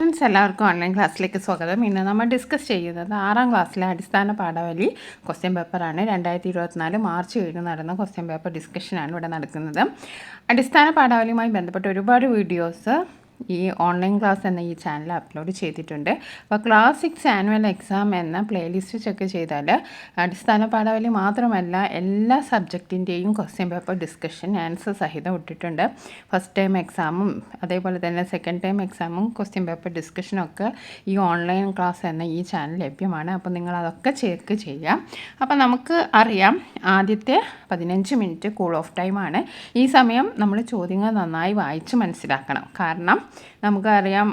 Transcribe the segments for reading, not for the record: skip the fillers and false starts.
Friends എല്ലാവർക്കും online ക്ലാസ്സിലേക്ക് സ്വാഗതം. ഇന്ന് നമ്മൾ ഡിസ്കസ് ചെയ്യുന്നത് 6ാം ക്ലാസ്സിലെ അടിസ്ഥാന പാഠാവലി ക്വസ്റ്റ്യൻ പേപ്പറാണ്. 2024 മാർച്ച് 7 നടന്ന ക്വസ്റ്റ്യൻ പേപ്പർ ഡിസ്കഷനാണ് ഇവിടെ നടക്കുന്നത്. അടിസ്ഥാന പാഠാവലിയുമായി ബന്ധപ്പെട്ട ഒരുപാട് വീഡിയോസ് ഈ ഓൺലൈൻ ക്ലാസ് എന്ന ഈ ചാനൽ അപ്ലോഡ് ചെയ്തിട്ടുണ്ട്. അപ്പോൾ ക്ലാസ് 6 ആനുവൽ എക്സാം എന്ന പ്ലേലിസ്റ്റ് ചെക്ക് ചെയ്താൽ അടിസ്ഥാന പാഠാവലി മാത്രമല്ല എല്ലാ സബ്ജക്റ്റിൻ്റെയും ക്വസ്റ്റ്യൻ പേപ്പർ ഡിസ്കഷൻ ആൻസർ സഹിതം ഇട്ടിട്ടുണ്ട്. ഫസ്റ്റ് ടൈം എക്സാമും അതേപോലെ തന്നെ സെക്കൻഡ് ടൈം എക്സാമും ക്വസ്റ്റ്യൻ പേപ്പർ ഡിസ്കഷനൊക്കെ ഈ ഓൺലൈൻ ക്ലാസ് എന്ന ഈ ചാനൽ ലഭ്യമാണ്. അപ്പോൾ നിങ്ങളതൊക്കെ ചെക്ക് ചെയ്യാം. അപ്പോൾ നമുക്ക് അറിയാം, ആദ്യത്തെ 15 മിനിറ്റ് കൂൾ ഓഫ് ടൈമാണ്. ഈ സമയം നമ്മൾ ചോദ്യങ്ങൾ നന്നായി വായിച്ച് മനസ്സിലാക്കണം. കാരണം നമുക്കറിയാം,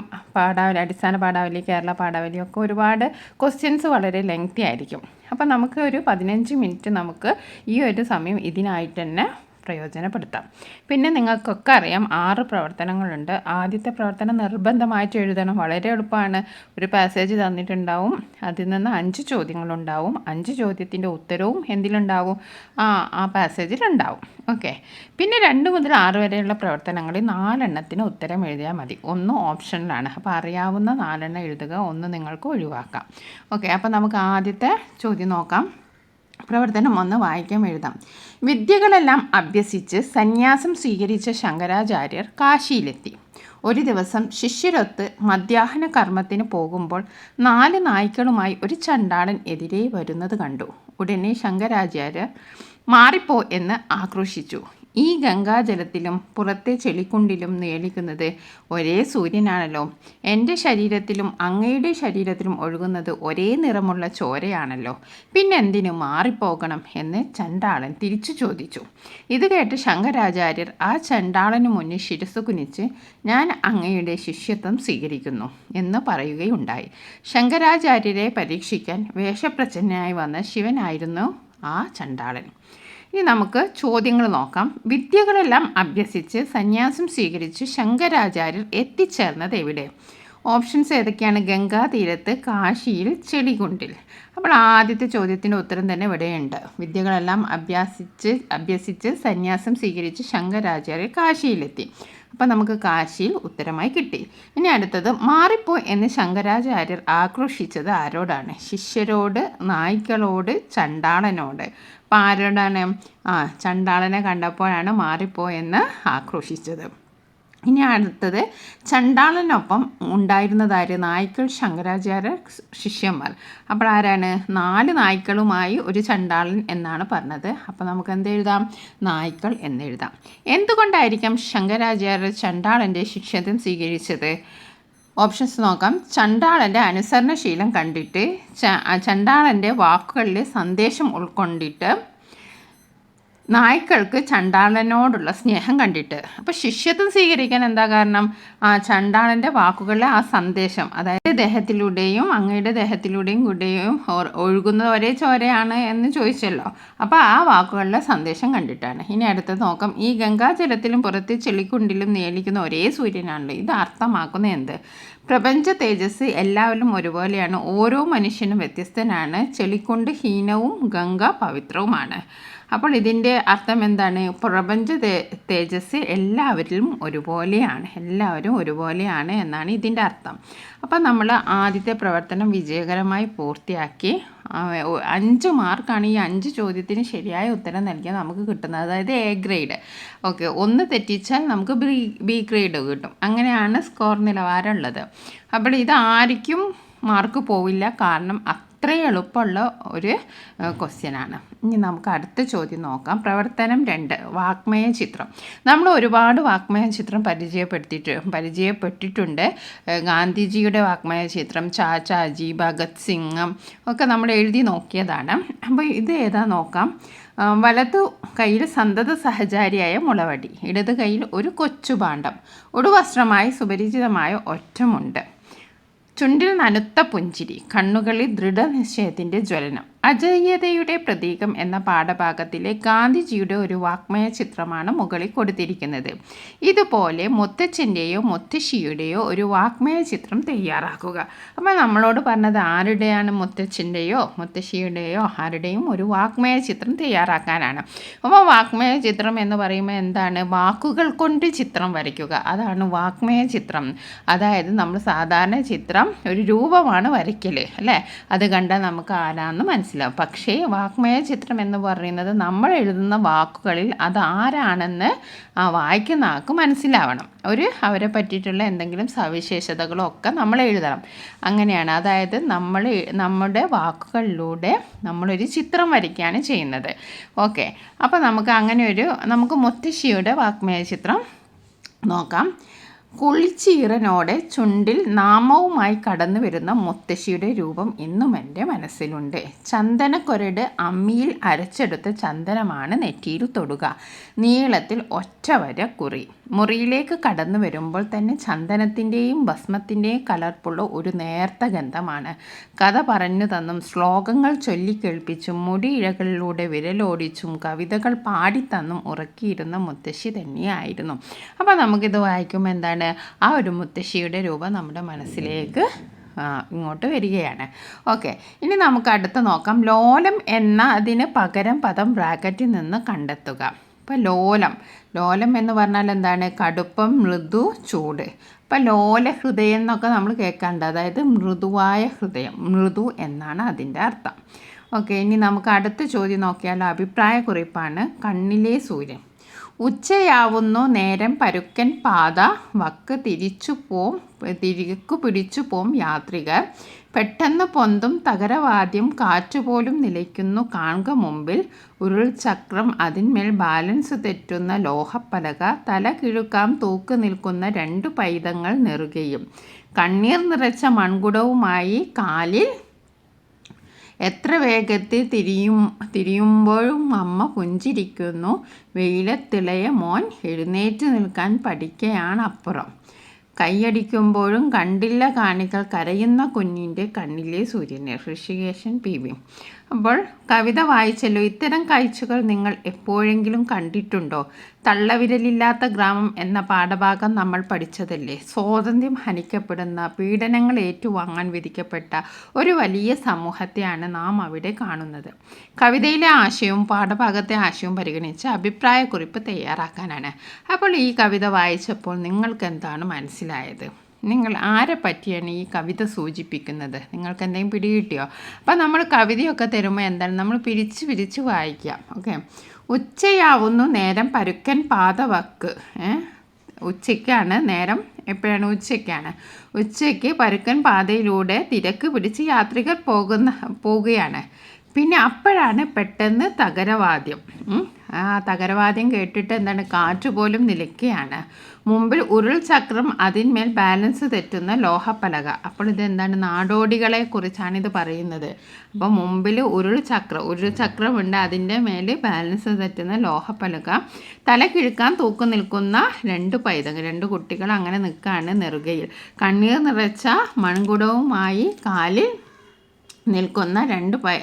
അടിസ്ഥാന പാഠാവലി, കേരള പാഠാവലിയൊക്കെ ഒരുപാട് ക്വസ്റ്റ്യൻസ് വളരെ ലെങ്തി ആയിരിക്കും. അപ്പോൾ നമുക്ക് ഒരു 15 മിനിറ്റ് നമുക്ക് ഈ ഒരു സമയം ഇതിനായിട്ട് തന്നെ പ്രയോജനപ്പെടുത്താം. പിന്നെ നിങ്ങൾക്കൊക്കെ അറിയാം 6 പ്രവർത്തനങ്ങളുണ്ട്. ആദ്യത്തെ പ്രവർത്തനം നിർബന്ധമായിട്ട് എഴുതണം. വളരെ എളുപ്പമാണ്. ഒരു പാസേജ് തന്നിട്ടുണ്ടാവും, അതിൽ നിന്ന് 5 ചോദ്യങ്ങളുണ്ടാവും. 5 ചോദ്യത്തിൻ്റെ ഉത്തരവും എന്തിലുണ്ടാവും? ആ പാസേജിലുണ്ടാവും. ഓക്കെ. പിന്നെ 2 മുതൽ 6 വരെയുള്ള പ്രവർത്തനങ്ങളിൽ 4 എണ്ണത്തിന് ഉത്തരം എഴുതിയാൽ മതി. 1 ഓപ്ഷനിലാണ്. അപ്പോൾ അറിയാവുന്ന 4 എണ്ണം എഴുതുക, 1 നിങ്ങൾക്ക് ഒഴിവാക്കാം. ഓക്കെ. അപ്പോൾ നമുക്ക് ആദ്യത്തെ ചോദ്യം നോക്കാം. പ്രവർത്തനം 1 വായിക്കാം, എഴുതാം. വിദ്യകളെല്ലാം അഭ്യസിച്ച് സന്യാസം സ്വീകരിച്ച ശങ്കരാചാര്യർ കാശിയിലെത്തി. ഒരു ദിവസം ശിഷ്യരൊത്ത് മധ്യാഹ്ന കർമ്മത്തിന് പോകുമ്പോൾ 4 നായ്ക്കളുമായി ഒരു ചണ്ടാളൻ എതിരെ വരുന്നത് കണ്ടു. ഉടനെ ശങ്കരാചാര്യർ മാറിപ്പോ എന്ന് ആക്രോശിച്ചു. ഈ ഗംഗാജലത്തിലും പുറത്തെ ചെളിക്കുണ്ടിലും നേളിക്കുന്നത് ഒരേ സൂര്യനാണല്ലോ. എൻ്റെ ശരീരത്തിലും അങ്ങയുടെ ശരീരത്തിലും ഒഴുകുന്നത് ഒരേ നിറമുള്ള ചോരയാണല്ലോ. പിന്നെന്തിനു മാറിപ്പോകണം എന്ന് ചണ്ടാളൻ തിരിച്ചു ചോദിച്ചു. ഇത് കേട്ട് ശങ്കരാചാര്യർ ആ ചണ്ടാളനു മുന്നിൽ ശിരസ്സു കുനിച്ച് ഞാൻ അങ്ങയുടെ ശിഷ്യത്വം സ്വീകരിക്കുന്നു എന്ന് പറയുകയുണ്ടായി. ശങ്കരാചാര്യരെ പരീക്ഷിക്കാൻ വേഷപ്രച്ഛന്നനായി വന്ന ശിവനായിരുന്നു ആ ചണ്ടാളൻ. ഇനി നമുക്ക് ചോദ്യങ്ങൾ നോക്കാം. വിദ്യകളെല്ലാം അഭ്യസിച്ച് സന്യാസം സ്വീകരിച്ച് ശങ്കരാചാര്യർ എത്തിച്ചേർന്നത് എവിടെ? ഓപ്ഷൻസ് ഏതൊക്കെയാണ്? ഗംഗാതീരത്ത്, കാശിയിൽ, ചെളികുണ്ടിൽ. അപ്പോൾ ആദ്യത്തെ ചോദ്യത്തിൻ്റെ ഉത്തരം തന്നെ ഇവിടെയുണ്ട്. വിദ്യകളെല്ലാം അഭ്യസിച്ച് സന്യാസം സ്വീകരിച്ച് ശങ്കരാചാര്യർ കാശിയിലെത്തി. അപ്പോൾ നമുക്ക് കാശിയിൽ ഉത്തരമായി കിട്ടി. ഇനി അടുത്തത്, മാറിപ്പോ എന്ന് ശങ്കരാചാര്യർ ആക്രോശിച്ചത് ആരോടാണ്? ശിഷ്യരോട്, നായ്ക്കളോട്, ചണ്ടാളനോട്. അപ്പോൾ ആരോടാണ്? ചണ്ടാളനെ കണ്ടപ്പോഴാണ് മാറിപ്പോ എന്ന് ആക്രോശിച്ചത്. ഇനി അടുത്തത്, ചണ്ടാളനൊപ്പം ഉണ്ടായിരുന്നതാര്? നായ്ക്കൾ, ശങ്കരാചാര്യ, ശിഷ്യന്മാർ. അപ്പോൾ ആരാണ്? 4 നായ്ക്കളുമായി ഒരു ചണ്ടാളൻ എന്നാണ് പറഞ്ഞത്. അപ്പോൾ നമുക്ക് എന്തെഴുതാം? നായ്ക്കൾ എന്നെഴുതാം. എന്തുകൊണ്ടായിരിക്കാം ശങ്കരാചാര്യർ ചണ്ടാളൻ്റെ ശിഷ്യത്വം സ്വീകരിച്ചത്? ഓപ്ഷൻസ് നോക്കാം. ചണ്ടാളൻ്റെ അനുസരണശീലം കണ്ടിട്ട്, ചണ്ടാളൻ്റെ വാക്കുകളിലെ സന്ദേശം ഉൾക്കൊണ്ടിട്ട്, നായ്ക്കൾക്ക് ചണ്ടാളനോടുള്ള സ്നേഹം കണ്ടിട്ട്. അപ്പോൾ ശിഷ്യത്വം സ്വീകരിക്കാൻ എന്താ കാരണം? ചണ്ടാളൻ്റെ വാക്കുകളിലെ ആ സന്ദേശം, അതായത് ദേഹത്തിലൂടെയും അങ്ങയുടെ ദേഹത്തിലൂടെയും കൂടെയും ഒഴുകുന്നത് ഒരേ ചോരയാണ് എന്ന് ചോദിച്ചല്ലോ. അപ്പോൾ ആ വാക്കുകളിലെ സന്ദേശം കണ്ടിട്ടാണ്. ഇനി അടുത്തത് നോക്കാം. ഈ ഗംഗാജലത്തിലും പുറത്തെ ചെളിക്കുണ്ടിലും നേളിക്കുന്ന ഒരേ സൂര്യനാണല്ലോ. ഇത് അർത്ഥമാക്കുന്നത് എന്ത്? പ്രപഞ്ച തേജസ് എല്ലാവരിലും ഒരുപോലെയാണ്. ഓരോ മനുഷ്യനും വ്യത്യസ്തനാണ്. ചെളിക്കുണ്ട് ഹീനവും ഗംഗ പവിത്രവുമാണ്. അപ്പോൾ ഇതിൻ്റെ അർത്ഥം എന്താണ്? പ്രപഞ്ച തേജസ് എല്ലാവരിലും ഒരുപോലെയാണ്, എല്ലാവരും ഒരുപോലെയാണ് എന്നാണ് ഇതിൻ്റെ അർത്ഥം. അപ്പോൾ നമ്മൾ ആദ്യത്തെ പ്രവർത്തനം വിജയകരമായി പൂർത്തിയാക്കി. 5 മാർക്കാണ് ഈ 5 ചോദ്യത്തിന് ശരിയായ ഉത്തരം നൽകിയാൽ നമുക്ക് കിട്ടുന്നത്, അതായത് A ഗ്രേഡ്. ഓക്കെ. 1 തെറ്റിച്ചാൽ നമുക്ക് B ഗ്രേഡ് കിട്ടും. അങ്ങനെയാണ് സ്കോർ നിലവാരം ഉള്ളത്. അപ്പോൾ ഇത് ആർക്കും മാർക്ക് പോവില്ല, കാരണം അത്രയും എളുപ്പമുള്ള ഒരു ക്വസ്റ്റ്യനാണ്. ഇനി നമുക്ക് അടുത്ത ചോദ്യം നോക്കാം. പ്രവർത്തനം 2, വാഗ്മയ ചിത്രം. നമ്മൾ ഒരുപാട് വാഗ്മയ ചിത്രം പരിചയപ്പെട്ടിട്ടുണ്ട്. ഗാന്ധിജിയുടെ വാഗ്മയ ചിത്രം, ചാച്ചാജി, ഭഗത് സിംഗ് ഒക്കെ നമ്മൾ എഴുതി നോക്കിയതാണ്. അപ്പോൾ ഇത് ഏതാ നോക്കാം. വലതു കയ്യിൽ സന്തത സഹചാരിയായ മുളവടി, ഇടത് കയ്യിൽ ഒരു കൊച്ചു ഭാണ്ഡം, ഉടുവസ്ത്രമായി സുപരിചിതമായ ഒറ്റമുണ്ട്, ചുണ്ടിൽ നനുത്ത പുഞ്ചിരി, കണ്ണുകളിൽ ദൃഢനിശ്ചയത്തിൻ്റെ ജ്വലനം. അജയ്യതയുടെ പ്രതീകം എന്ന പാഠഭാഗത്തിലെ ഗാന്ധിജിയുടെ ഒരു വാഗ്മയ ചിത്രമാണ് മുകളിൽ കൊടുത്തിരിക്കുന്നത്. ഇതുപോലെ മുത്തച്ഛൻ്റെയോ മുത്തശ്ശിയുടെയോ ഒരു വാഗ്മയ ചിത്രം തയ്യാറാക്കുക. അപ്പോൾ നമ്മളോട് പറഞ്ഞത് ആരുടെയാണ്? മുത്തച്ഛൻ്റെയോ മുത്തശ്ശിയുടെയോ ആരുടെയും ഒരു വാഗ്മയ ചിത്രം തയ്യാറാക്കാനാണ്. അപ്പോൾ വാഗ്മയ ചിത്രം എന്ന് പറയുമ്പോൾ എന്താണ്? വാക്കുകൾ കൊണ്ട് ചിത്രം വരയ്ക്കുക, അതാണ് വാഗ്മയ ചിത്രം. അതായത് നമ്മൾ സാധാരണ ചിത്രം ഒരു രൂപമാണ് വരയ്ക്കൽ അല്ലേ, അത് കണ്ടാൽ നമുക്ക് ആരാന്ന് മനസ്സിലാവും. പക്ഷേ വാഗ്മയ ചിത്രം എന്ന് പറയുന്നത് നമ്മൾ എഴുതുന്ന വാക്കുകളിൽ അത് ആരാണെന്ന് വായിക്കുന്ന ആൾക്ക് മനസ്സിലാവണം. അവരെ പറ്റിയിട്ടുള്ള എന്തെങ്കിലും സവിശേഷതകളോ ഒക്കെ നമ്മൾ എഴുതണം. അങ്ങനെയാണ്, അതായത് നമ്മുടെ വാക്കുകളിലൂടെ നമ്മളൊരു ചിത്രം വരയ്ക്കുകയാണ് ചെയ്യുന്നത്. ഓക്കെ, അപ്പോൾ നമുക്ക് മുത്തശ്ശിയുടെ വാഗ്മയ ചിത്രം നോക്കാം. കുളിച്ചീറനോടെ ചുണ്ടിൽ നാമവുമായി കടന്നു വരുന്ന മുത്തശ്ശിയുടെ രൂപം ഇന്നും എൻ്റെ മനസ്സിലുണ്ട്. ചന്ദനക്കൊരട് അമ്മിയിൽ അരച്ചെടുത്ത ചന്ദനമാണ് നെറ്റിയിൽ തൊടുക. നീളത്തിൽ ഒറ്റവര കുറി. മുറിയിലേക്ക് കടന്നു വരുമ്പോൾ തന്നെ ചന്ദനത്തിൻ്റെയും ഭസ്മത്തിൻ്റെയും കലർപ്പുള്ള ഒരു നേർത്ത ഗന്ധമാണ്. കഥ പറഞ്ഞു തന്നും ശ്ലോകങ്ങൾ ചൊല്ലിക്കേൾപ്പിച്ചും മുടിയിഴകളിലൂടെ വിരലോടിച്ചും കവിതകൾ പാടിത്തന്നും ഉറക്കിയിരുന്ന മുത്തശ്ശി തന്നെയായിരുന്നു. അപ്പോൾ നമുക്കിത് വായിക്കുമ്പോൾ എന്താണ്? ആ ഒരു മുത്തശ്ശിയുടെ രൂപം നമ്മുടെ മനസ്സിലേക്ക് ഇങ്ങോട്ട് വരികയാണ്. ഓക്കെ, ഇനി നമുക്ക് അടുത്ത് നോക്കാം. ലോലം എന്ന അതിന് പകരം പദം ബ്രാക്കറ്റിൽ നിന്ന് കണ്ടെത്തുക. ഇപ്പോൾ ലോലം എന്ന് പറഞ്ഞാൽ എന്താണ്? കടുപ്പം, മൃദു, ചൂട്. ഇപ്പം ലോല ഹൃദയം എന്നൊക്കെ നമ്മൾ കേൾക്കാറുണ്ട്, അതായത് മൃദുവായ ഹൃദയം, മൃദു എന്നാണ് അതിൻ്റെ അർത്ഥം. ഓക്കെ, ഇനി നമുക്ക് അടുത്ത ചോദ്യം നോക്കിയാലോ. അഭിപ്രായക്കുറിപ്പാണ്. കണ്ണിലെ സൂര്യൻ. ഉച്ചയാവുന്നു നേരം പരുക്കൻ പാത വക്ക് തിരിക്കു പിടിച്ചു പോം യാത്രികർ. പെട്ടെന്ന് പൊന്തും തകരവാദ്യം, കാറ്റുപോലും നിലയ്ക്കുന്നു കാൺക മുമ്പിൽ. ഉരുൾചക്രം, അതിന്മേൽ ബാലൻസ് തെറ്റുന്ന ലോഹപ്പലക, തല കിഴുക്കാം തൂക്ക് നിൽക്കുന്ന 2 പൈതങ്ങൾ നെറുകയും. കണ്ണീർ നിറച്ച മൺകുടവുമായി കാലിൽ, എത്ര വേഗത്തിൽ തിരിയുമ്പോഴും അമ്മ പുഞ്ചിരിക്കുന്നു. വെയിലത്തിളയ മോൻ എഴുന്നേറ്റ് നിൽക്കാൻ പഠിക്കയാണപ്പുറം. കൈയടിക്കുമ്പോഴും കണ്ടില്ല കാണികൾ, കരയുന്ന കുഞ്ഞിൻ്റെ കണ്ണിലെ സൂര്യനെ. ഋഷികേശൻ PV. അപ്പോൾ കവിത വായിച്ചല്ലോ. ഇത്തരം കാഴ്ചകൾ നിങ്ങൾ എപ്പോഴെങ്കിലും കണ്ടിട്ടുണ്ടോ? തള്ളവിരലില്ലാത്ത ഗ്രാമം എന്ന പാഠഭാഗം നമ്മൾ പഠിച്ചതല്ലേ. സ്വാതന്ത്ര്യം ഹനിക്കപ്പെടുന്ന, പീഡനങ്ങൾ ഏറ്റുവാങ്ങാൻ വിധിക്കപ്പെട്ട ഒരു വലിയ സമൂഹത്തെയാണ് നാം അവിടെ കാണുന്നത്. കവിതയിലെ ആശയവും പാഠഭാഗത്തെ ആശയവും പരിഗണിച്ച് അഭിപ്രായക്കുറിപ്പ് തയ്യാറാക്കാനാണ്. അപ്പോൾ ഈ കവിത വായിച്ചപ്പോൾ നിങ്ങൾക്ക് എന്താണ് മനസ്സിലായത്? നിങ്ങൾ ആരെ പറ്റിയാണ് ഈ കവിത സൂചിപ്പിക്കുന്നത്? നിങ്ങൾക്ക് എന്തെങ്കിലും പിടികിട്ടിയോ? അപ്പം നമ്മൾ കവിതയൊക്കെ തരുമ്പോൾ എന്താണ്, നമ്മൾ പിരിച്ച് വായിക്കാം. ഓക്കെ, ഉച്ചയാവുന്നു നേരം പരുക്കൻ പാത വക്ക്. ഉച്ചയ്ക്കാണ് നേരം. എപ്പോഴാണ്? ഉച്ചയ്ക്കാണ്. ഉച്ചയ്ക്ക് പരുക്കൻ പാതയിലൂടെ തിരക്ക് പിടിച്ച് യാത്രികർ പോവുകയാണ്. പിന്നെ അപ്പോഴാണ് പെട്ടെന്ന് തകരവാദ്യം. ആ തകരവാദ്യം കേട്ടിട്ട് എന്താണ്? കാറ്റ് പോലും നിലയ്ക്കുകയാണ്. മുമ്പിൽ ഉരുൾചക്രം, അതിന്മേൽ ബാലൻസ് തെറ്റുന്ന ലോഹപ്പലക. അപ്പോൾ ഇതെന്താണ്? നാടോടികളെ കുറിച്ചാണ് ഇത് പറയുന്നത്. അപ്പോൾ മുമ്പിൽ ഉരുൾചക്രമുണ്ട്, അതിൻ്റെ മേൽ ബാലൻസ് തെറ്റുന്ന ലോഹപ്പലക, തല കിഴുക്കാൻ തൂക്ക് നിൽക്കുന്ന 2 പൈതങ്ങൾ, 2 കുട്ടികൾ അങ്ങനെ നിൽക്കുകയാണ് നെറുകയിൽ. കണ്ണീർ നിറച്ച മൺകുടവുമായി കാലിൽ നിൽക്കുന്ന 2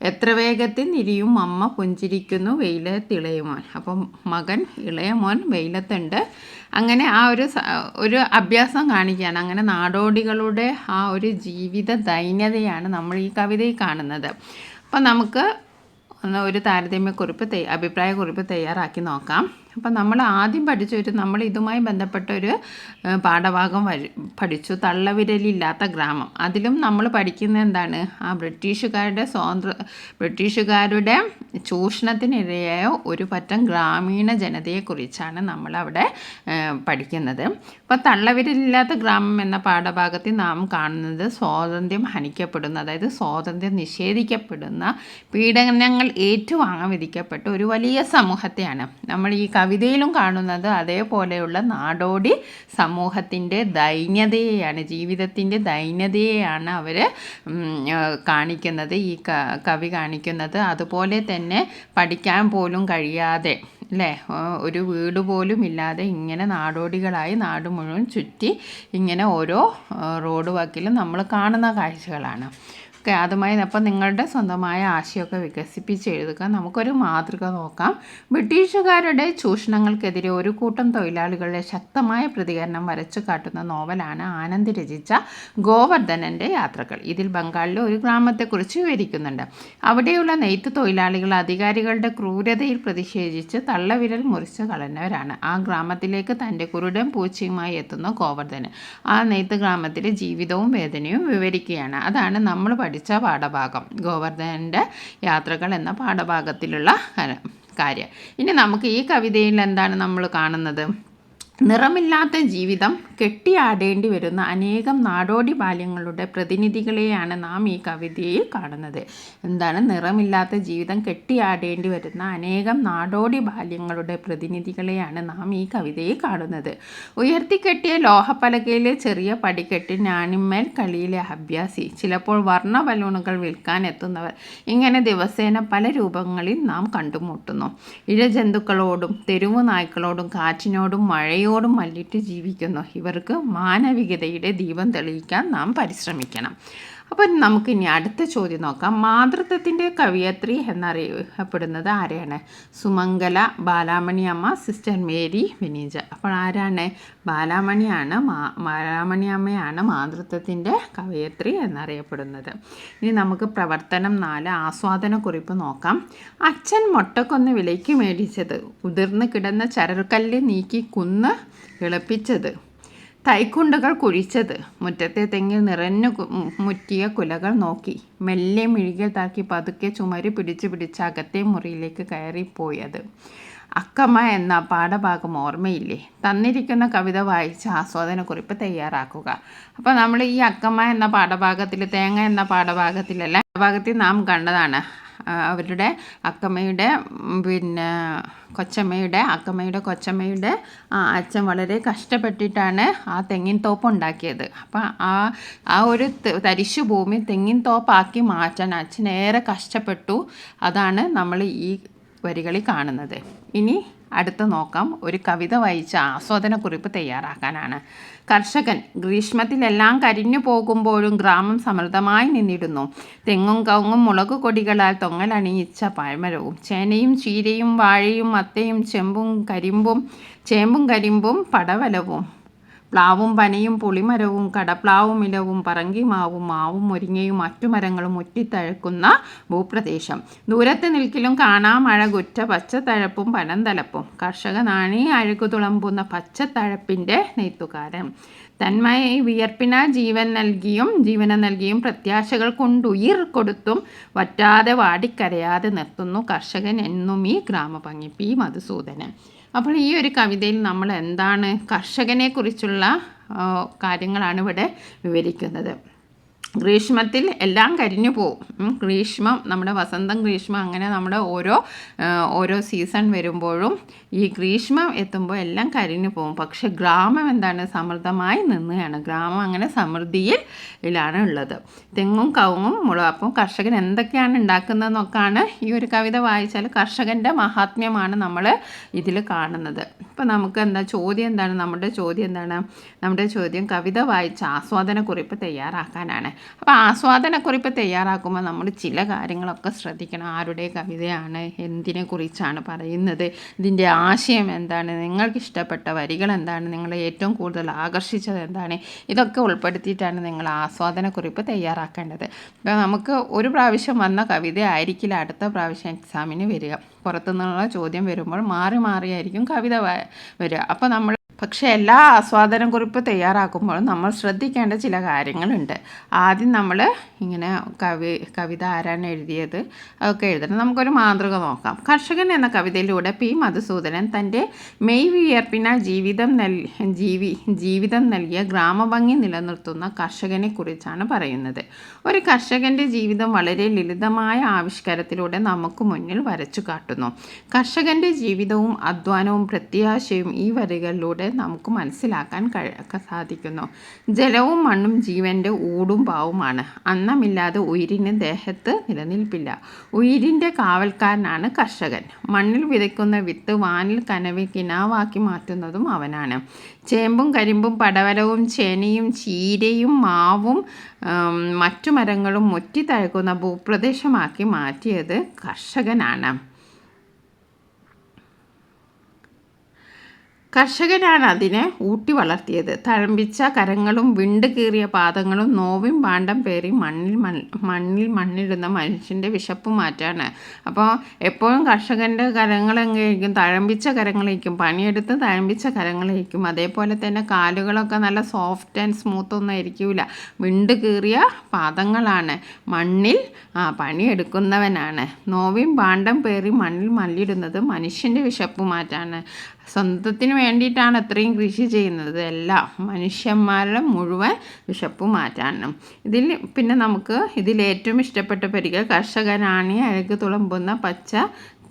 എത്ര വേഗത്തിൽ നിരിയും അമ്മ പുഞ്ചിരിക്കുന്നു വെയിലത്തിളയമോൻ. അപ്പം മകൻ ഇളയമോൻ വെയിലത്തുണ്ട്. അങ്ങനെ ആ ഒരു അഭ്യാസം കാണിക്കുകയാണ്. അങ്ങനെ നാടോടികളുടെ ആ ഒരു ജീവിത ദൈന്യതയാണ് നമ്മൾ ഈ കവിതയിൽ കാണുന്നത്. അപ്പം നമുക്ക് ഒരു അഭിപ്രായക്കുറിപ്പ് തയ്യാറാക്കി നോക്കാം. അപ്പം നമ്മൾ ആദ്യം നമ്മൾ ഇതുമായി ബന്ധപ്പെട്ടൊരു പാഠഭാഗം പഠിച്ചു, തള്ളവിരലില്ലാത്ത ഗ്രാമം. അതിലും നമ്മൾ പഠിക്കുന്നത് എന്താണ്? ആ ബ്രിട്ടീഷുകാരുടെ ചൂഷണത്തിനിരയായ ഒരു പറ്റം ഗ്രാമീണ ജനതയെക്കുറിച്ചാണ് നമ്മളവിടെ പഠിക്കുന്നത്. അപ്പോൾ തള്ളവിരലില്ലാത്ത ഗ്രാമം എന്ന പാഠഭാഗത്തിൽ നാം കാണുന്നത് സ്വാതന്ത്ര്യം ഹനിക്കപ്പെടുന്ന, അതായത് സ്വാതന്ത്ര്യം നിഷേധിക്കപ്പെടുന്ന, പീഡനങ്ങൾ ഏറ്റുവാങ്ങാൻ വിധിക്കപ്പെട്ട ഒരു വലിയ സമൂഹത്തെയാണ് നമ്മൾ ഈ കവിതയിലും കാണുന്നത്. അതേപോലെയുള്ള നാടോടി സമൂഹത്തിൻ്റെ ദൈന്യതയെയാണ്, ജീവിതത്തിൻ്റെ ദൈന്യതയെയാണ് അവർ കാണിക്കുന്നത്, ഈ കവി കാണിക്കുന്നത്. അതുപോലെ തന്നെ പഠിക്കാൻ പോലും കഴിയാതെ അല്ലേ, ഒരു വീട് പോലും ഇല്ലാതെ ഇങ്ങനെ നാടോടികളായി നാട് മുഴുവൻ ചുറ്റി ഇങ്ങനെ ഓരോ റോഡ് വക്കിലും നമ്മൾ കാണുന്ന കാഴ്ചകളാണ്. ഓക്കെ, അതുമായി അപ്പം നിങ്ങളുടെ സ്വന്തമായ ആശയമൊക്കെ വികസിപ്പിച്ച് എഴുതുക. നമുക്കൊരു മാതൃക നോക്കാം. ബ്രിട്ടീഷുകാരുടെ ചൂഷണങ്ങൾക്കെതിരെ ഒരു കൂട്ടം തൊഴിലാളികളുടെ ശക്തമായ പ്രതികരണം വരച്ചു കാട്ടുന്ന നോവലാണ് ആനന്ദ് രചിച്ച ഗോവർദ്ധനൻ്റെ യാത്രകൾ. ഇതിൽ ബംഗാളിലെ ഒരു ഗ്രാമത്തെക്കുറിച്ച് വിവരിക്കുന്നുണ്ട്. അവിടെയുള്ള നെയ്ത്ത് തൊഴിലാളികൾ അധികാരികളുടെ ക്രൂരതയിൽ പ്രതിഷേധിച്ച് തള്ളവിരൽ മുറിച്ച് കളഞ്ഞവരാണ്. ആ ഗ്രാമത്തിലേക്ക് തൻ്റെ കുരുടൻ പൂച്ചയുമായി എത്തുന്ന ഗോവർദ്ധനൻ ആ നെയ്ത്ത് ഗ്രാമത്തിലെ ജീവിതവും വേദനയും വിവരിക്കുകയാണ്. അതാണ് നമ്മൾ പഠിച്ച പാഠഭാഗം, ഗോവർദ്ധനൻ്റെ യാത്രകൾ എന്ന പാഠഭാഗത്തിലുള്ള കാര്യം. ഇനി നമുക്ക് ഈ കവിതയിൽ എന്താണ് നമ്മൾ കാണുന്നത്? നിറമില്ലാത്ത ജീവിതം കെട്ടിയാടേണ്ടി വരുന്ന അനേകം നാടോടി ബാല്യങ്ങളുടെ പ്രതിനിധികളെയാണ് നാം ഈ കവിതയിൽ കാണുന്നത്. എന്താണ് നിറമില്ലാത്ത ജീവിതം കെട്ടിയാടേണ്ടി വരുന്ന അനേകം നാടോടി ബാല്യങ്ങളുടെ പ്രതിനിധികളെയാണ് നാം ഈ കവിതയിൽ കാണുന്നത്. ഉയർത്തിക്കെട്ടിയ ലോഹപ്പലകയിലെ ചെറിയ പടിക്കെട്ടി ഞാനിന്മേൽ കളിയിലെ അഭ്യാസി, ചിലപ്പോൾ വർണ്ണ ബലൂണുകൾ വിൽക്കാൻ എത്തുന്നവർ, ഇങ്ങനെ ദിവസേന പല രൂപങ്ങളിൽ നാം കണ്ടുമുട്ടുന്നു. ഇഴജന്തുക്കളോടും തെരുവു നായ്ക്കളോടും കാറ്റിനോടും മഴയോടും മല്ലിട്ട് ജീവിക്കുന്നു. ഇവർക്ക് മാനവികതയുടെ ദീപം തെളിയിക്കാൻ നാം പരിശ്രമിക്കണം. അപ്പം നമുക്കിനി അടുത്ത ചോദ്യം നോക്കാം. മാതൃത്വത്തിൻ്റെ കവിയത്രി എന്നറിയപ്പെടുന്നത് ആരെയാണ്? സുമംഗല, ബാലാമണി അമ്മ, സിസ്റ്റർ മേരി വിനീജ. അപ്പോൾ ആരാണ്? ബാലാമണി അമ്മയാണ് മാതൃത്വത്തിൻ്റെ കവയത്രി എന്നറിയപ്പെടുന്നത്. ഇനി നമുക്ക് പ്രവർത്തനം 4 ആസ്വാദനക്കുറിപ്പ് നോക്കാം. അച്ഛൻ മുട്ടക്കൊന്ന് വിലയ്ക്ക് മേടിച്ചത്, ഉതിർന്ന് കിടന്ന ചരൽക്കല്ല് നീക്കി കുന്ന് ഇളപ്പിച്ചത്, തൈക്കുണ്ടുകൾ കുഴിച്ചത്, മുറ്റത്തെ തെങ്ങിൽ നിറഞ്ഞു മുറ്റിയ കുലകൾ നോക്കി, മെല്ലെ മിഴികൾ താക്കി പതുക്കെ ചുമര് പിടിച്ച് അകത്തെ മുറിയിലേക്ക് കയറിപ്പോയത്. അക്കമ്മ എന്ന പാഠഭാഗം ഓർമ്മയില്ലേ? തന്നിരിക്കുന്ന കവിത വായിച്ച് ആസ്വാദനക്കുറിപ്പ് തയ്യാറാക്കുക. അപ്പോൾ നമ്മൾ ഈ അക്കമ്മ എന്ന പാഠഭാഗത്തിൽ, തേങ്ങ എന്ന പാഠഭാഗത്തിലല്ല, പാഠഭാഗത്തിൽ നാം കണ്ടതാണ് അവരുടെ അക്കമ്മയുടെ കൊച്ചമ്മയുടെ അച്ഛൻ വളരെ കഷ്ടപ്പെട്ടിട്ടാണ് ആ തെങ്ങിൻ തോപ്പ് ഉണ്ടാക്കിയത്. അപ്പം ആ ഒരു തരിശു ഭൂമി തെങ്ങിൻ തോപ്പാക്കി മാറ്റാൻ അച്ഛൻ ഏറെ കഷ്ടപ്പെട്ടു. അതാണ് നമ്മൾ ഈ വരികളിൽ കാണുന്നത്. ഇനി അടുത്ത് നോക്കാം. ഒരു കവിത വായിച്ച ആസ്വാദനക്കുറിപ്പ് തയ്യാറാക്കാനാണ്. കർഷകൻ. ഗ്രീഷ്മത്തിലെല്ലാം കരിഞ്ഞു പോകുമ്പോഴും ഗ്രാമം സമൃദ്ധമായി നിന്നിടുന്നു. തെങ്ങും കവുങ്ങും മുളകു കൊടികളാൽ തൊങ്ങലണിയിച്ച പഴമരവും, ചേനയും ചീരയും വാഴയും മത്തയും ചേമ്പും കരിമ്പും പടവലവും, പ്ലാവും പനയും പുളിമരവും കടപ്ലാവും ഇലവും പറങ്കിമാവും മാവും മുരിങ്ങയും മറ്റു മരങ്ങളും മുറ്റിത്തഴക്കുന്ന ഭൂപ്രദേശം. ദൂരത്ത് നിൽക്കിലും കാണാം അഴകുറ്റ പച്ചത്തഴപ്പും പനന്തലപ്പും. കർഷക നാണി അഴകു തുളമ്പുന്ന പച്ചത്തഴപ്പിൻ്റെ നെയ്ത്തുകാരൻ. തന്മയ വിയർപ്പിന ജീവനം നൽകിയും പ്രത്യാശകൾ കൊണ്ടുയിർ കൊടുത്തും വറ്റാതെ വാടിക്കരയാതെ നിർത്തുന്നു കർഷകൻ എന്നും ഈ ഗ്രാമഭംഗി. പി. മധുസൂദനൻ. അപ്പോൾ ഈ ഒരു കവിതയിൽ നമ്മൾ എന്താണ് കർഷകനെക്കുറിച്ചുള്ള കാര്യങ്ങളാണ് ഇവിടെ വിവരിക്കുന്നത്. ഗ്രീഷ്മത്തിൽ എല്ലാം കരിഞ്ഞു പോവും. ഗ്രീഷ്മം, നമ്മുടെ വസന്തം, ഗ്രീഷ്മം, അങ്ങനെ നമ്മുടെ ഓരോ സീസൺ വരുമ്പോഴും ഈ ഗ്രീഷ്മം എത്തുമ്പോൾ എല്ലാം കരിഞ്ഞു പോവും. പക്ഷെ ഗ്രാമം എന്താണ്? സമൃദ്ധമായി നിന്നുകയാണ്. ഗ്രാമം അങ്ങനെ സമൃദ്ധിയിലാണ് ഉള്ളത്. തെങ്ങും കവുങ്ങും മുളകും. അപ്പം കർഷകൻ എന്തൊക്കെയാണ് ഉണ്ടാക്കുന്നതെന്നൊക്കെയാണ് ഈ ഒരു കവിത വായിച്ചാൽ കർഷകൻ്റെ മഹാത്മ്യമാണ് നമ്മൾ ഇതിൽ കാണുന്നത്. ഇപ്പം നമുക്ക് ചോദ്യം എന്താണ്? നമ്മുടെ ചോദ്യം കവിത വായിച്ച ആസ്വാദനക്കുറിപ്പ് തയ്യാറാക്കാനാണ്. അപ്പോൾ ആസ്വാദനക്കുറിപ്പ് തയ്യാറാക്കുമ്പോൾ നമ്മൾ ചില കാര്യങ്ങളൊക്കെ ശ്രദ്ധിക്കണം. ആരുടെ കവിതയാണ്, എന്തിനെ കുറിച്ചാണ് പറയുന്നത്, ഇതിൻ്റെ ആശയം എന്താണ്, നിങ്ങൾക്ക് ഇഷ്ടപ്പെട്ട വരികൾ എന്താണ്, നിങ്ങളെ ഏറ്റവും കൂടുതൽ ആകർഷിച്ചത് എന്താണ്, ഇതൊക്കെ ഉൾപ്പെടുത്തിയിട്ടാണ് നിങ്ങൾ ആസ്വാദനക്കുറിപ്പ് തയ്യാറാക്കേണ്ടത്. അപ്പോൾ നമുക്ക് ഒരു പ്രാവശ്യം വന്ന കവിത ആയിരിക്കില്ല അടുത്ത പ്രാവശ്യം എക്സാമിന് വരിക. പുറത്തുനിന്നുള്ള ചോദ്യം വരുമ്പോൾ മാറിയായിരിക്കും കവിത വരിക. അപ്പോൾ നമ്മൾ പക്ഷേ എല്ലാ ആസ്വാദനക്കുറിപ്പ് തയ്യാറാക്കുമ്പോഴും നമ്മൾ ശ്രദ്ധിക്കേണ്ട ചില കാര്യങ്ങളുണ്ട്. ആദ്യം നമ്മൾ ഇങ്ങനെ കവിത ആരാണ് എഴുതിയത് അതൊക്കെ എഴുതണം. നമുക്കൊരു മാതൃക നോക്കാം. കർഷകൻ എന്ന കവിതയിലൂടെ പി. മധുസൂദനൻ തൻ്റെ മെയ് വിയർപ്പിന ജീവിതം നൽകിയ ഗ്രാമഭംഗി നിലനിർത്തുന്ന കർഷകനെ കുറിച്ചാണ് പറയുന്നത്. ഒരു കർഷകൻ്റെ ജീവിതം വളരെ ലളിതമായ ആവിഷ്കാരത്തിലൂടെ നമുക്ക് മുന്നിൽ വരച്ചു കാട്ടുന്നു. കർഷകൻ്റെ ജീവിതവും അധ്വാനവും പ്രത്യാശയും ഈ വരികളിലൂടെ നമുക്ക് മനസ്സിലാക്കാൻ സാധിക്കുന്നു. ജലവും മണ്ണും ജീവൻ്റെ ഊടും പാവുമാണ്. അന്നമില്ലാതെ ഉയിരിന് ദേഹത്ത് നിലനിൽപ്പില്ല. ഉയിരിൻ്റെ കാവൽക്കാരനാണ് കർഷകൻ. മണ്ണിൽ വിതയ്ക്കുന്ന വിത്ത് വാനിൽ കനവി കിനാവാക്കി മാറ്റുന്നതും അവനാണ്. ചേമ്പും കരിമ്പും പടവലവും ചേനയും ചീരയും മാവും മറ്റു മരങ്ങളും മുറ്റിത്തഴക്കുന്ന ഭൂപ്രദേശമാക്കി മാറ്റിയത് കർഷകനാണ്. കർഷകനാണ് അതിനെ ഊട്ടി വളർത്തിയത്. തഴമ്പിച്ച കരങ്ങളും വിണ്ട് കീറിയ പാദങ്ങളും നോവും പാണ്ടം പേറി മണ്ണിടുന്ന മനുഷ്യൻ്റെ വിശപ്പ് മാറ്റാണ്. അപ്പോൾ എപ്പോഴും കർഷകൻ്റെ കരങ്ങളെങ്ങനെയായിരിക്കും? തഴമ്പിച്ച കരങ്ങളായിരിക്കും. പണിയെടുത്ത് തഴമ്പിച്ച കരങ്ങളായിരിക്കും. അതേപോലെ തന്നെ കാലുകളൊക്കെ നല്ല സോഫ്റ്റ് ആൻഡ് സ്മൂത്ത് ഒന്നും ആയിരിക്കില്ല. വിണ്ട് കീറിയ പാദങ്ങളാണ്. മണ്ണിൽ പണിയെടുക്കുന്നവനാണ്. നോവും പാണ്ടം പേറി മണ്ണിടുന്നത് മനുഷ്യൻ്റെ വിശപ്പ് മാറ്റാണ്. സ്വന്തത്തിന് വേണ്ടിയിട്ടാണ് അത്രയും കൃഷി ചെയ്യുന്നത്. എല്ലാം മനുഷ്യന്മാരുടെ മുഴുവൻ വിശപ്പ് മാറ്റാനും. പിന്നെ നമുക്ക് ഇതിലേറ്റവും ഇഷ്ടപ്പെട്ട പരികൾ കർഷകനാണ് അഴക് തുളുമ്പുന്ന പച്ച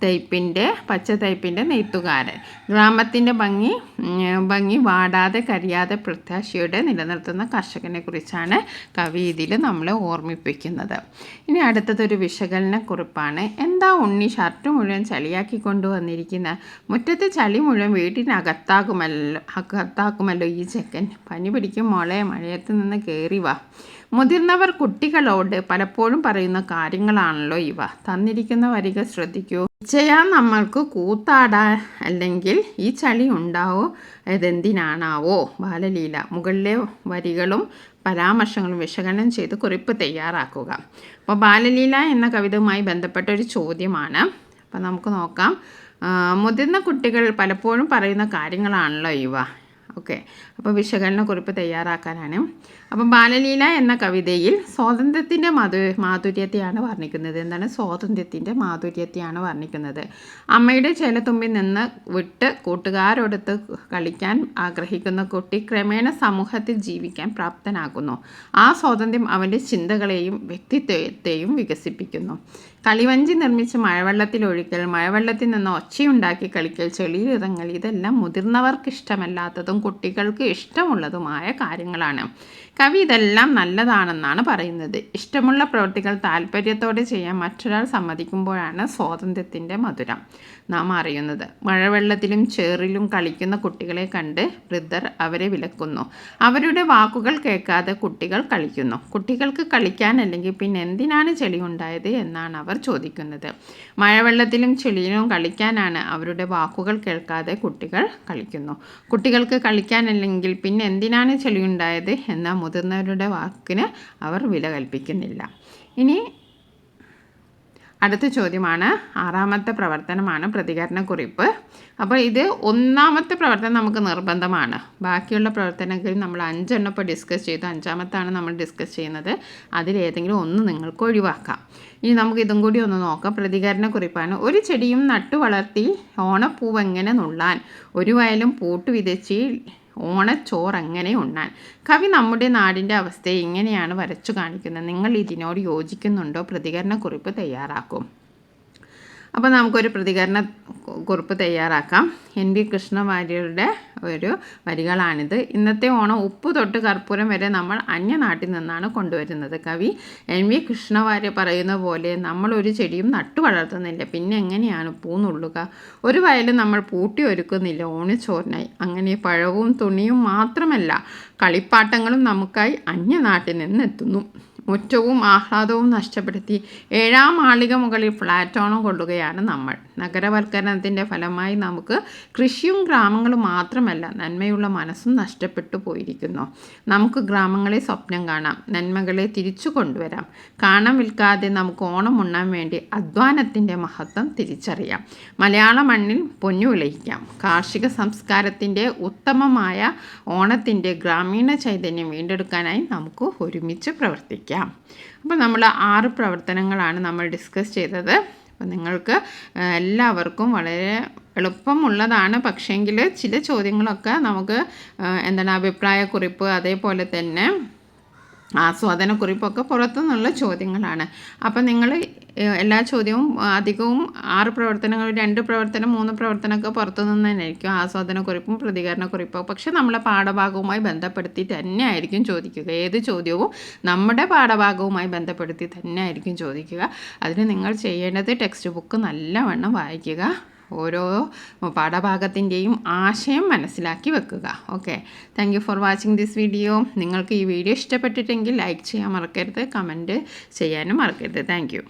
തൈപ്പിൻ്റെ നെയ്ത്തുകാരൻ. ഗ്രാമത്തിൻ്റെ ഭംഗി വാടാതെ കരിയാതെ പ്രത്യാശയോടെ നിലനിർത്തുന്ന കർഷകനെ കുറിച്ചാണ് കവി ഇതിൽ നമ്മളെ ഓർമ്മിപ്പിക്കുന്നത്. ഇനി അടുത്തതൊരു വിശകലന കുറിപ്പാണ്. എന്താ ഉണ്ണി ഷർട്ട് മുഴുവൻ ചളിയാക്കി കൊണ്ടുവന്നിരിക്കുന്നത്? മുറ്റത്ത് ചളി മുഴുവൻ വീട്ടിനകത്താക്കുമല്ലോ ഈ ചെക്കൻ. പനി പിടിക്കും മോളെ, മഴയത്ത് നിന്ന് കയറി വാ. മുതിർന്നവർ കുട്ടികളോട് പലപ്പോഴും പറയുന്ന കാര്യങ്ങളാണല്ലോ ഇവ. തന്നിരിക്കുന്ന വരികൾ ശ്രദ്ധിക്കൂ. ചെയ്യാൻ നമ്മൾക്ക് കൂത്താടാൻ അല്ലെങ്കിൽ ഈ ചളി ഉണ്ടാവോ ഇതെന്തിനാണാവോ? ബാലലീല. മുകളിലെ വരികളും പരാമർശങ്ങളും വിശകലനം ചെയ്ത് കുറിപ്പ് തയ്യാറാക്കുക. അപ്പോൾ ബാലലീല എന്ന കവിതയുമായി ബന്ധപ്പെട്ട ഒരു ചോദ്യമാണ്. അപ്പോൾ നമുക്ക് നോക്കാം. മുതിർന്ന കുട്ടികൾ പലപ്പോഴും പറയുന്ന കാര്യങ്ങളാണല്ലോ ഇവ. ഓക്കെ, അപ്പോൾ വിശകലന കുറിപ്പ് തയ്യാറാക്കാനാണ്. അപ്പം ബാലലീല എന്ന കവിതയിൽ സ്വാതന്ത്ര്യത്തിൻ്റെ മാധുര്യത്തെയാണ് വർണ്ണിക്കുന്നത്. എന്താണ്? സ്വാതന്ത്ര്യത്തിൻ്റെ മാധുര്യത്തെയാണ് വർണ്ണിക്കുന്നത്. അമ്മയുടെ ചേലത്തുമ്പിൽ നിന്ന് വിട്ട് കൂട്ടുകാരോടൊത്ത് കളിക്കാൻ ആഗ്രഹിക്കുന്ന കുട്ടി ക്രമേണ സമൂഹത്തിൽ ജീവിക്കാൻ പ്രാപ്തനാകുന്നു. ആ സ്വാതന്ത്ര്യം അവൻ്റെ ചിന്തകളെയും വ്യക്തിത്വത്തെയും വികസിപ്പിക്കുന്നു. കളിവഞ്ചി നിർമ്മിച്ച് മഴവെള്ളത്തിലൊഴിക്കൽ, മഴവെള്ളത്തിൽ നിന്ന് ഒച്ചയുണ്ടാക്കി കളിക്കൽ, ചെളിയിലിറങ്ങൽ, ഇതെല്ലാം മുതിർന്നവർക്ക് ഇഷ്ടമല്ലാത്തതും കുട്ടികൾക്ക് ഇഷ്ടമുള്ളതുമായ കാര്യങ്ങളാണ്. കവി ഇതെല്ലാം നല്ലതാണെന്നാണ് പറയുന്നത്. ഇഷ്ടമുള്ള പ്രവൃത്തികൾ താല്പര്യത്തോടെ ചെയ്യാൻ മറ്റൊരാൾ സമ്മതിക്കുമ്പോഴാണ് സ്വാതന്ത്ര്യത്തിൻ്റെ മധുരം നാം അറിയുന്നത്. മഴവെള്ളത്തിലും ചേറിലും കളിക്കുന്ന കുട്ടികളെ കണ്ട് വൃദ്ധർ അവരെ വിലക്കുന്നു. അവരുടെ വാക്കുകൾ കേൾക്കാതെ കുട്ടികൾ കളിക്കുന്നു. കുട്ടികൾക്ക് കളിക്കാനല്ലെങ്കിൽ പിന്നെ എന്തിനാണ് ചെളി ഉണ്ടായത് എന്നാണ് അവർ ചോദിക്കുന്നത്. മഴവെള്ളത്തിലും ചെളിയിലും കളിക്കാനാണ്. അവരുടെ വാക്കുകൾ കേൾക്കാതെ കുട്ടികൾ കളിക്കുന്നു. കുട്ടികൾക്ക് കളിക്കാനല്ലെങ്കിൽ പിന്നെ എന്തിനാണ് ചെളി ഉണ്ടായത് എന്ന മുതിർന്നവരുടെ വാക്കിന് അവർ വില കൽപ്പിക്കുന്നില്ല. ഇനി അടുത്ത ചോദ്യമാണ്. 6ാമത്തെ പ്രവർത്തനമാണ് പ്രതികരണക്കുറിപ്പ്. അപ്പോൾ ഇത് 1ാമത്തെ പ്രവർത്തനം നമുക്ക് നിർബന്ധമാണ്. ബാക്കിയുള്ള പ്രവർത്തനങ്ങൾ നമ്മൾ 5 എണ്ണം ഇപ്പോൾ ഡിസ്കസ് ചെയ്തു. 5ാമത്താണ് നമ്മൾ ഡിസ്കസ് ചെയ്യുന്നത്. അതിലേതെങ്കിലും ഒന്ന് നിങ്ങൾക്ക് ഒഴിവാക്കാം. ഇനി നമുക്ക് ഇതും കൂടി ഒന്ന് നോക്കാം. പ്രതികരണക്കുറിപ്പാണ്. ഒരു ചെടിയും നട്ടു വളർത്തി ഓണപ്പൂവെങ്ങനെ നുള്ളാൻ, ഒരു വയലും പൂട്ട് വിതച്ച് ഓണച്ചോറെങ്ങനെ ഉണ്ണാൻ. കവി നമ്മുടെ നാടിൻ്റെ അവസ്ഥയെ ഇങ്ങനെയാണ് വരച്ചു കാണിക്കുന്നത്. നിങ്ങൾ ഇതിനോട് യോജിക്കുന്നുണ്ടോ? പ്രതികരണക്കുറിപ്പ് തയ്യാറാക്കും. അപ്പോൾ നമുക്കൊരു പ്രതികരണ കുറിപ്പ് തയ്യാറാക്കാം. എൻ വി കൃഷ്ണവാര്യരുടെ ഒരു വരികളാണിത്. ഇന്നത്തെ ഓണം ഉപ്പ് തൊട്ട് കർപ്പൂരം വരെ നമ്മൾ അന്യനാട്ടിൽ നിന്നാണ് കൊണ്ടുവരുന്നത്. കവി എൻ വി കൃഷ്ണവാര്യർ പറയുന്ന പോലെ നമ്മളൊരു ചെടിയും നട്ടു വളർത്തുന്നില്ല, പിന്നെ എങ്ങനെയാണ് പൂന്നുള്ളുക? ഒരു വയലും നമ്മൾ പൂട്ടി ഒരുക്കുന്നില്ല ഓണച്ചോറിനായി. അങ്ങനെ പഴവും തുണിയും മാത്രമല്ല കളിപ്പാട്ടങ്ങളും നമുക്കായി അന്യനാട്ടിൽ നിന്ന് എത്തുന്നു. മുറ്റവും ആഹ്ലാദവും നഷ്ടപ്പെടുത്തി 7ാം മാളിക മുകളിൽ ഫ്ലാറ്റോണം കൊള്ളുകയാണ് നമ്മൾ. നഗരവൽക്കരണത്തിൻ്റെ ഫലമായി നമുക്ക് കൃഷിയും ഗ്രാമങ്ങളും മാത്രമല്ല നന്മയുള്ള മനസ്സും നഷ്ടപ്പെട്ടു പോയിരിക്കുന്നു. നമുക്ക് ഗ്രാമങ്ങളെ സ്വപ്നം കാണാം, നന്മകളെ തിരിച്ചു കൊണ്ടുവരാം. കാണാൻ വിൽക്കാതെ നമുക്ക് ഓണം ഉണ്ണാൻ വേണ്ടി അധ്വാനത്തിൻ്റെ മഹത്വം തിരിച്ചറിയാം. മലയാള മണ്ണിൽ പൊന്നു വിളയിക്കാം. കാർഷിക സംസ്കാരത്തിൻ്റെ ഉത്തമമായ ഓണത്തിൻ്റെ ഗ്രാമീണ ചൈതന്യം വീണ്ടെടുക്കാനായി നമുക്ക് ഒരുമിച്ച് പ്രവർത്തിക്കാം. അപ്പോൾ നമ്മൾ 6 പ്രവർത്തനങ്ങളാണ് നമ്മൾ ഡിസ്കസ് ചെയ്തത്. അപ്പോൾ നിങ്ങൾക്ക് എല്ലാവർക്കും വളരെ എളുപ്പമുള്ളതാണ്. പക്ഷേങ്കിൽ ചില ചോദ്യങ്ങളൊക്കെ നമുക്ക് അഭിപ്രായക്കുറിപ്പ്, അതേപോലെ തന്നെ ആസ്വാദനക്കുറിപ്പൊക്കെ പുറത്തുനിന്നുള്ള ചോദ്യങ്ങളാണ്. അപ്പോൾ നിങ്ങൾ എല്ലാ ചോദ്യവും അധികവും 6 പ്രവർത്തനങ്ങൾ, 2 പ്രവർത്തനം, 3 പ്രവർത്തനമൊക്കെ പുറത്തു നിന്ന് തന്നെയായിരിക്കും. ആസ്വാദനക്കുറിപ്പും പ്രതികരണക്കുറിപ്പും. പക്ഷെ നമ്മളെ പാഠഭാഗവുമായി ബന്ധപ്പെടുത്തി തന്നെ ആയിരിക്കും ചോദിക്കുക. ഏത് ചോദ്യവും നമ്മുടെ പാഠഭാഗവുമായി ബന്ധപ്പെടുത്തി തന്നെ ആയിരിക്കും ചോദിക്കുക. അതിന് നിങ്ങൾ ചെയ്യേണ്ടത് ടെക്സ്റ്റ് ബുക്ക് നല്ലവണ്ണം വായിക്കുക. ഓരോ പാഠഭാഗത്തിൻ്റെയും ആശയം മനസ്സിലാക്കി വെക്കുക. Okay, thank you for watching this video. നിങ്ങൾക്ക് ഈ വീഡിയോ ഇഷ്ടപ്പെട്ടിട്ടെങ്കിൽ ലൈക്ക് ചെയ്യാൻ മറക്കരുത്, കമൻറ്റ് ചെയ്യാനും മറക്കരുത്. Thank you.